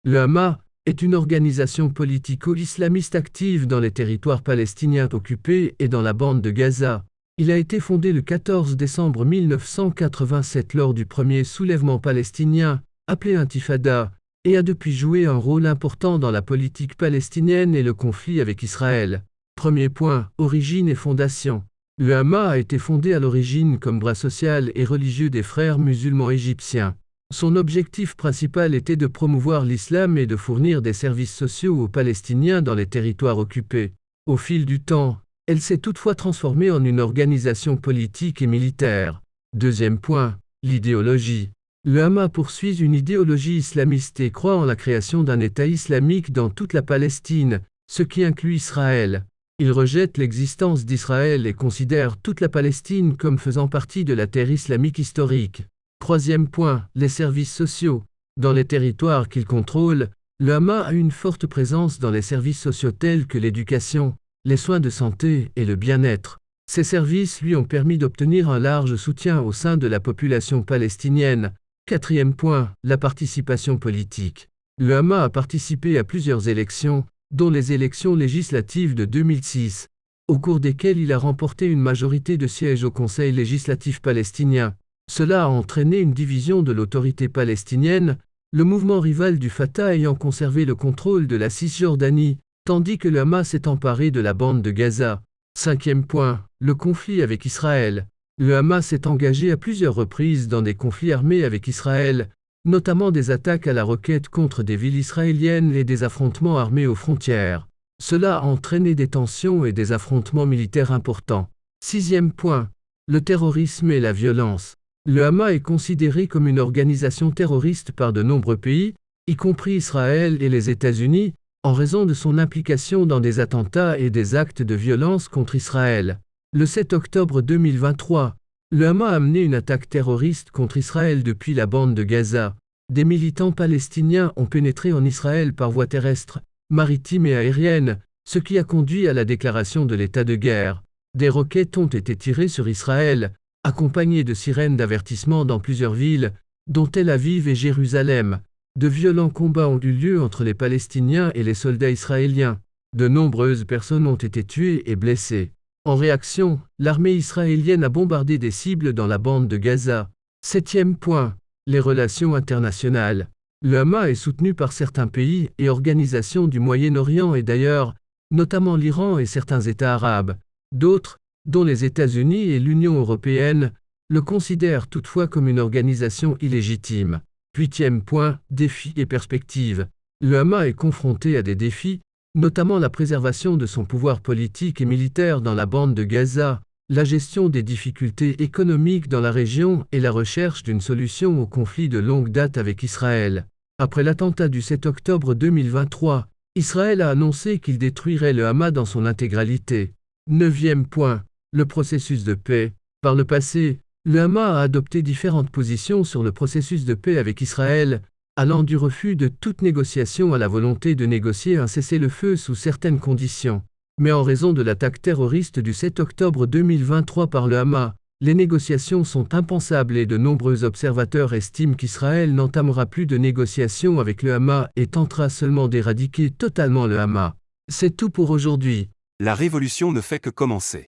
Le Hamas est une organisation politico-islamiste active dans les territoires palestiniens occupés et dans la bande de Gaza. Il a été fondé le 14 décembre 1987 lors du premier soulèvement palestinien, appelé Intifada, et a depuis joué un rôle important dans la politique palestinienne et le conflit avec Israël. Premier point, origine et fondation. Le Hamas a été fondé à l'origine comme bras social et religieux des frères musulmans égyptiens. Son objectif principal était de promouvoir l'islam et de fournir des services sociaux aux Palestiniens dans les territoires occupés. Au fil du temps, elle s'est toutefois transformée en une organisation politique et militaire. Deuxième point, l'idéologie. Le Hamas poursuit une idéologie islamiste et croit en la création d'un État islamique dans toute la Palestine, ce qui inclut Israël. Il rejette l'existence d'Israël et considère toute la Palestine comme faisant partie de la terre islamique historique. Troisième point, les services sociaux. Dans les territoires qu'il contrôle, le Hamas a une forte présence dans les services sociaux tels que l'éducation, les soins de santé et le bien-être. Ces services lui ont permis d'obtenir un large soutien au sein de la population palestinienne. Quatrième point, la participation politique. Le Hamas a participé à plusieurs élections, dont les élections législatives de 2006, au cours desquelles il a remporté une majorité de sièges au Conseil législatif palestinien. Cela a entraîné une division de l'autorité palestinienne, le mouvement rival du Fatah ayant conservé le contrôle de la Cisjordanie, tandis que le Hamas s'est emparé de la bande de Gaza. Cinquième point, le conflit avec Israël. Le Hamas s'est engagé à plusieurs reprises dans des conflits armés avec Israël, notamment des attaques à la roquette contre des villes israéliennes et des affrontements armés aux frontières. Cela a entraîné des tensions et des affrontements militaires importants. Sixième point, le terrorisme et la violence. Le Hamas est considéré comme une organisation terroriste par de nombreux pays, y compris Israël et les États-Unis, en raison de son implication dans des attentats et des actes de violence contre Israël. Le 7 octobre 2023, le Hamas a mené une attaque terroriste contre Israël depuis la bande de Gaza. Des militants palestiniens ont pénétré en Israël par voie terrestre, maritime et aérienne, ce qui a conduit à la déclaration de l'état de guerre. Des roquettes ont été tirées sur Israël, accompagnées de sirènes d'avertissement dans plusieurs villes, dont Tel Aviv et Jérusalem. De violents combats ont eu lieu entre les Palestiniens et les soldats israéliens. De nombreuses personnes ont été tuées et blessées. En réaction, l'armée israélienne a bombardé des cibles dans la bande de Gaza. Septième point, les relations internationales. Le Hamas est soutenu par certains pays et organisations du Moyen-Orient et d'ailleurs, notamment l'Iran et certains États arabes. D'autres, dont les États-Unis et l'Union européenne, le considèrent toutefois comme une organisation illégitime. Huitième point, défis et perspectives. Le Hamas est confronté à des défis, notamment la préservation de son pouvoir politique et militaire dans la bande de Gaza, la gestion des difficultés économiques dans la région et la recherche d'une solution au conflit de longue date avec Israël. Après l'attentat du 7 octobre 2023, Israël a annoncé qu'il détruirait le Hamas dans son intégralité. Neuvième point, le processus de paix. Par le passé, le Hamas a adopté différentes positions sur le processus de paix avec Israël, allant du refus de toute négociation à la volonté de négocier un cessez-le-feu sous certaines conditions. Mais en raison de l'attaque terroriste du 7 octobre 2023 par le Hamas, les négociations sont impensables et de nombreux observateurs estiment qu'Israël n'entamera plus de négociations avec le Hamas et tentera seulement d'éradiquer totalement le Hamas. C'est tout pour aujourd'hui. La révolution ne fait que commencer.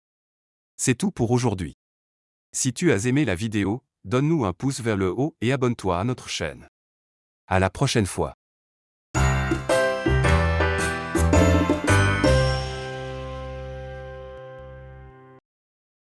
C'est tout pour aujourd'hui. Si tu as aimé la vidéo, donne-nous un pouce vers le haut et abonne-toi à notre chaîne. À la prochaine fois.